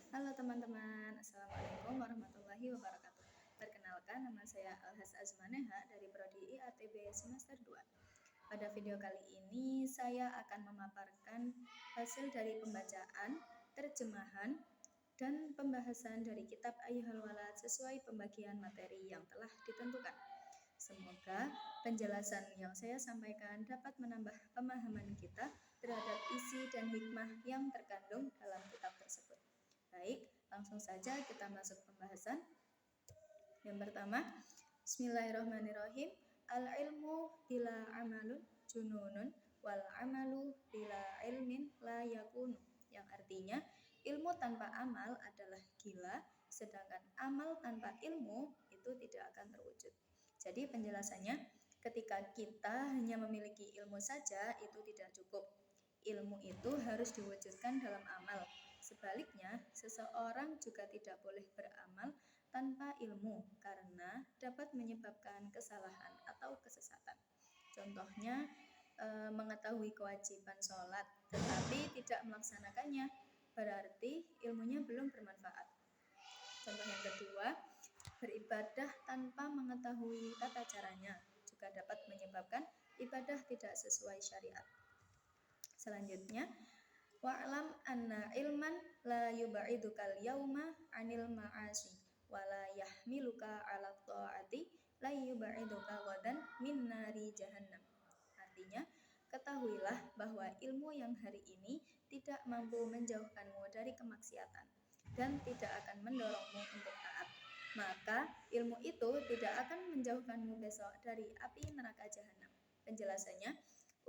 Halo teman-teman, Assalamualaikum warahmatullahi wabarakatuh. Perkenalkan, nama saya Alhas Azmaneha dari Prodi IATB semester 2. Pada video kali ini, saya akan memaparkan hasil dari pembacaan, terjemahan, dan pembahasan dari kitab Ayyuhal Walad sesuai pembagian materi yang telah ditentukan. Semoga penjelasan yang saya sampaikan dapat menambah pemahaman kita terhadap isi dan hikmah yang terkandung dalam kitab tersebut. Baik, langsung saja kita masuk pembahasan. Yang pertama, Bismillahirrahmanirrahim. Al-ilmu bila amalun jununun wal amalu bila ilmin la yakunu. Yang artinya, ilmu tanpa amal adalah gila, sedangkan amal tanpa ilmu itu tidak akan terwujud. Jadi penjelasannya, ketika kita hanya memiliki ilmu saja itu tidak cukup. Ilmu itu harus diwujudkan dalam amal. Sebaliknya, seseorang juga tidak boleh beramal tanpa ilmu karena dapat menyebabkan kesalahan atau kesesatan. Contohnya, mengetahui kewajiban sholat tetapi tidak melaksanakannya, berarti ilmunya belum bermanfaat. Contoh yang kedua, beribadah tanpa mengetahui tata caranya juga dapat menyebabkan ibadah tidak sesuai syariat. Selanjutnya, wa'lam anna ilman la yub'idukal yauma 'anil ma'asi wa la yahmiluka 'ala ta'ati la yub'iduka ghadan min nari jahannam. Artinya, ketahuilah bahwa ilmu yang hari ini tidak mampu menjauhkanmu dari kemaksiatan dan tidak akan mendorongmu untuk taat. Maka ilmu itu tidak akan menjauhkanmu besok dari api neraka jahanam. Penjelasannya,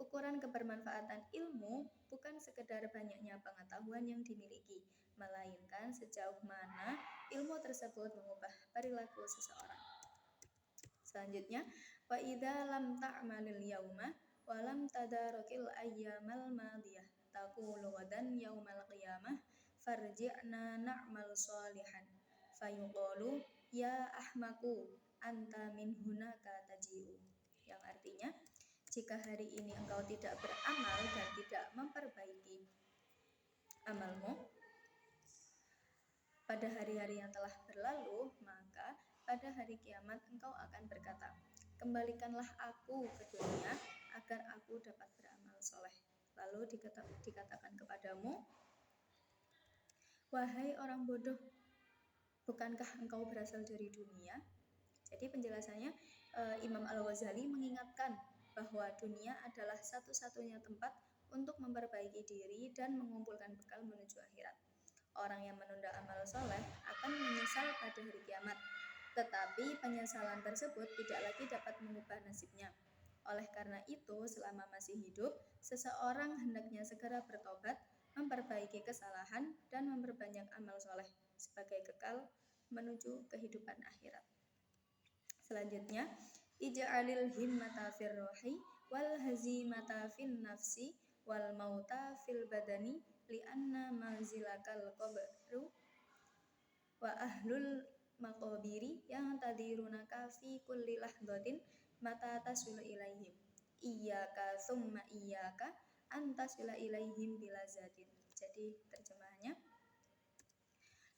ukuran kebermanfaatan ilmu bukan sekedar banyaknya pengetahuan yang dimiliki, melainkan sejauh mana ilmu tersebut mengubah perilaku seseorang. Selanjutnya, wa idza lam ta'malil yauma wa lam tadarukil ayyamal madiyah taqulu wadan yaumal qiyamah farji'na na'mal sholihan fayuqalu ya ahmaku anta min hunaka taji'u. Yang artinya, jika hari ini engkau tidak beramal dan tidak memperbaiki amalmu pada hari-hari yang telah berlalu, maka pada hari kiamat engkau akan berkata, kembalikanlah aku ke dunia agar aku dapat beramal soleh. Lalu dikatakan kepadamu, wahai orang bodoh, bukankah engkau berasal dari dunia? Jadi penjelasannya, Imam Al-Ghazali mengingatkan bahwa dunia adalah satu-satunya tempat untuk memperbaiki diri dan mengumpulkan bekal menuju akhirat. Orang yang menunda amal soleh akan menyesal pada hari kiamat, tetapi penyesalan tersebut tidak lagi dapat mengubah nasibnya. Oleh karena itu, selama masih hidup, seseorang hendaknya segera bertobat, memperbaiki kesalahan, dan memperbanyak amal soleh sebagai bekal menuju kehidupan akhirat. Selanjutnya, ij'alil himmata fir ruhi wal hazimata fin nafsi wal mauta fil badani li'anna manzilakal qabru wa ahlul maqabiri yang tadirunaka fi kulli lahdatin mata taswilu ilaihim iyyaka thumma iyyaka antaswila ilaihim bila zatin. Jadi terjemahannya,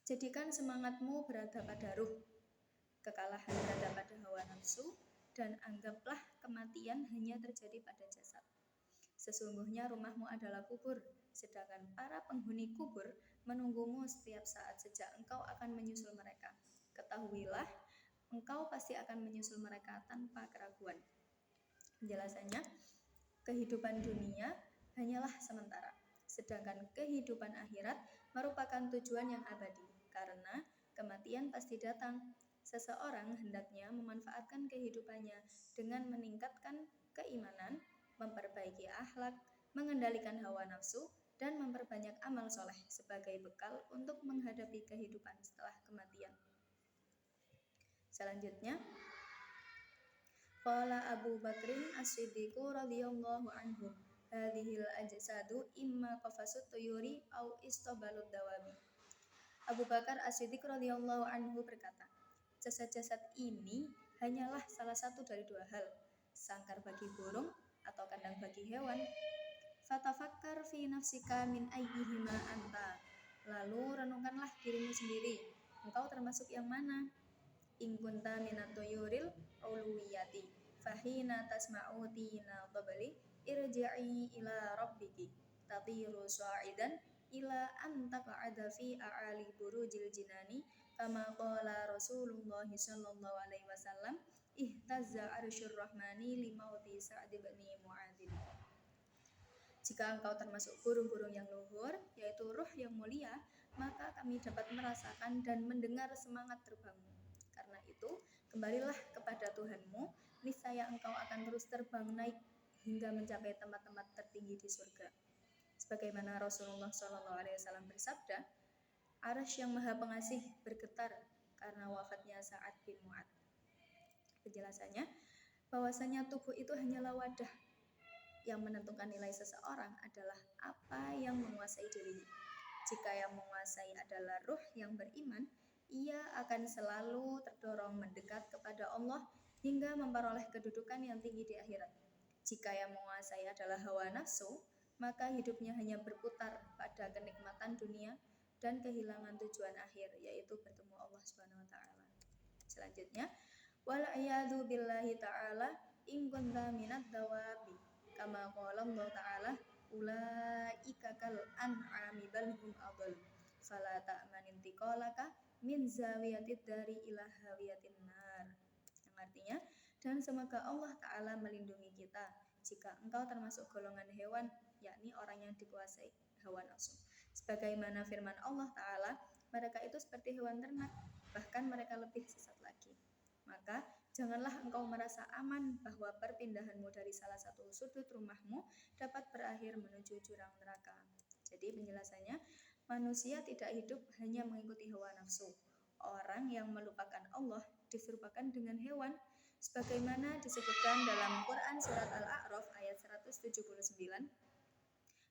jadikan semangatmu berada pada ruh, kekalahan berada pada hawa nafsu, dan anggaplah kematian hanya terjadi pada jasad. Sesungguhnya rumahmu adalah kubur, sedangkan para penghuni kubur menunggumu setiap saat sejak engkau akan menyusul mereka. Ketahuilah, engkau pasti akan menyusul mereka tanpa keraguan. Penjelasannya, kehidupan dunia hanyalah sementara, sedangkan kehidupan akhirat merupakan tujuan yang abadi, karena kematian pasti datang. Seseorang hendaknya memanfaatkan kehidupannya dengan meningkatkan keimanan, memperbaiki akhlak, mengendalikan hawa nafsu, dan memperbanyak amal soleh sebagai bekal untuk menghadapi kehidupan setelah kematian. Selanjutnya, qala Abu Bakrin As-Siddiqu radhiyallahu anhu, hadhil ajsadu imma qafasut tuyuri au istabalud dawabi. Abu Bakar As-Siddiq radhiyallahu anhu berkata, jasad-jasad ini hanyalah salah satu dari dua hal, sangkar bagi burung atau kandang bagi hewan. Fatafakkar fi nafsika min ayyihima anta. Lalu renungkanlah dirimu sendiri. Engkau termasuk yang mana? In kunta minat tuyuril uluwiyati fahina tasma'u tina qabli irji'i ila rabbiki tatiru sa'idan ila an taq'ada fi a'ali burujil jinani kama qala Rasulullah sallallahu alaihi wasallam ihtazza arsyur rahmani limauti Sa'd bin Mu'adzin. Jika engkau termasuk burung-burung yang luhur, yaitu ruh yang mulia, maka kami dapat merasakan dan mendengar semangat terbangmu. Karena itu, kembalilah kepada Tuhanmu, niscaya engkau akan terus terbang naik hingga mencapai tempat-tempat tertinggi di surga. Sebagaimana Rasulullah SAW bersabda, Arsy yang Maha Pengasih bergetar karena wafatnya Sa'ad bin Mu'adz. Penjelasannya, bahwasanya tubuh itu hanyalah wadah. Yang menentukan nilai seseorang adalah apa yang menguasai dirinya. Jika yang menguasai adalah ruh yang beriman, ia akan selalu terdorong mendekat kepada Allah hingga memperoleh kedudukan yang tinggi di akhirat. Jika yang menguasai adalah hawa nafsu, maka hidupnya hanya berputar pada kenikmatan dunia dan kehilangan tujuan akhir, yaitu bertemu Allah Subhanahu wa taala. Selanjutnya, wal a'yadu billahi ta'ala in kunta minad dawabi kama qala Allah ta'ala ulaika kal an'ami bal hum adall fala ta'man intiqalaka min zawiyatid dari ila hawiyatin nar. Yang artinya, dan semoga Allah Ta'ala melindungi kita jika engkau termasuk golongan hewan, yakni orang yang dikuasai hawa nafsu. Sebagaimana firman Allah Ta'ala, mereka itu seperti hewan ternak, bahkan mereka lebih sesat lagi. Maka janganlah engkau merasa aman bahwa perpindahanmu dari salah satu sudut rumahmu dapat berakhir menuju jurang neraka. Jadi penjelasannya, manusia tidak hidup hanya mengikuti hawa nafsu. Orang yang melupakan Allah diserupakan dengan hewan, sebagaimana disebutkan dalam Quran Surat Al-A'raf ayat 179.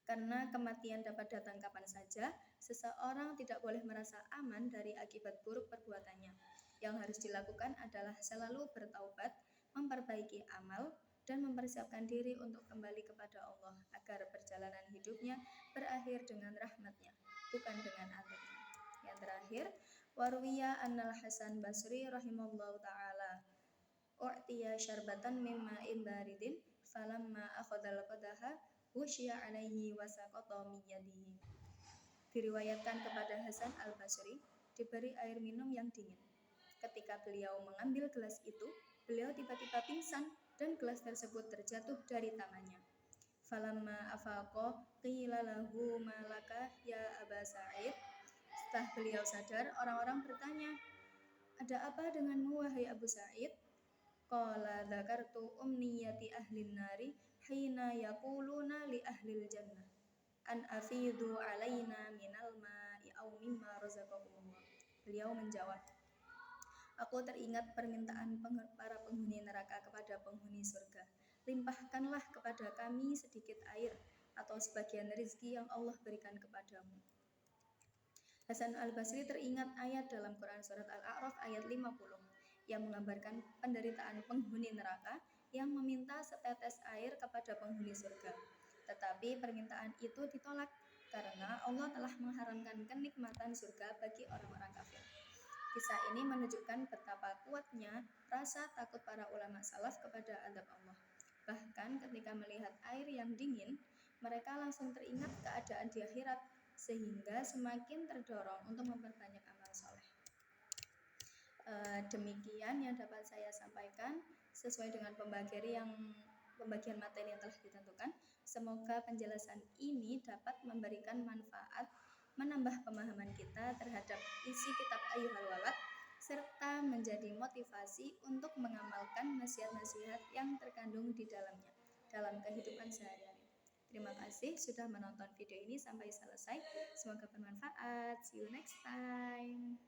Karena kematian dapat datang kapan saja, seseorang tidak boleh merasa aman dari akibat buruk perbuatannya. Yang harus dilakukan adalah selalu bertaubat, memperbaiki amal, dan mempersiapkan diri untuk kembali kepada Allah agar perjalanan hidupnya berakhir dengan rahmatnya, bukan dengan azabnya. Yang terakhir, warwiya annal Hasan Basri rahimallahu ta'ala u'tiya syarbatan mimma baridin falamma akhadal qadaha wusya alaihi wasaqata min yadihi. Diriwayatkan kepada Hasan al-Basri diberi air minum yang dingin. Ketika beliau mengambil gelas itu, beliau tiba-tiba pingsan dan gelas tersebut terjatuh dari tangannya. Falamma afaqa qila lahu ma laka ya Aba Sa'id. Setelah beliau sadar, orang-orang bertanya, "Ada apa denganmu wahai Abu Sa'id?" Qala dzakartu umniyati ahlin nari hina yaquluna li ahlil jannah an afidu alaina minal ma'i aw mimma razaqakumullah. Beliau menjawab, aku teringat permintaan para penghuni neraka kepada penghuni surga. Limpahkanlah kepada kami sedikit air atau sebagian rezeki yang Allah berikan kepadamu. Hasan al-Basri teringat ayat dalam Quran Surat Al-A'raf ayat 50 yang menggambarkan penderitaan penghuni neraka yang meminta setetes air kepada penghuni surga. Tetapi permintaan itu ditolak karena Allah telah mengharamkan kenikmatan surga bagi orang-orang kafir. Kisah ini menunjukkan betapa kuatnya rasa takut para ulama salaf kepada azab Allah. Bahkan ketika melihat air yang dingin, mereka langsung teringat keadaan di akhirat, sehingga semakin terdorong untuk memperbanyak amal soleh. Demikian yang dapat saya sampaikan sesuai dengan pembagian materi yang telah ditentukan. Semoga penjelasan ini dapat memberikan manfaat, menambah pemahaman kita terhadap isi kitab Ayyuhal Walad, serta menjadi motivasi untuk mengamalkan nasihat-nasihat yang terkandung di dalamnya dalam kehidupan sehari-hari. Terima kasih sudah menonton video ini sampai selesai. Semoga bermanfaat. See you next time.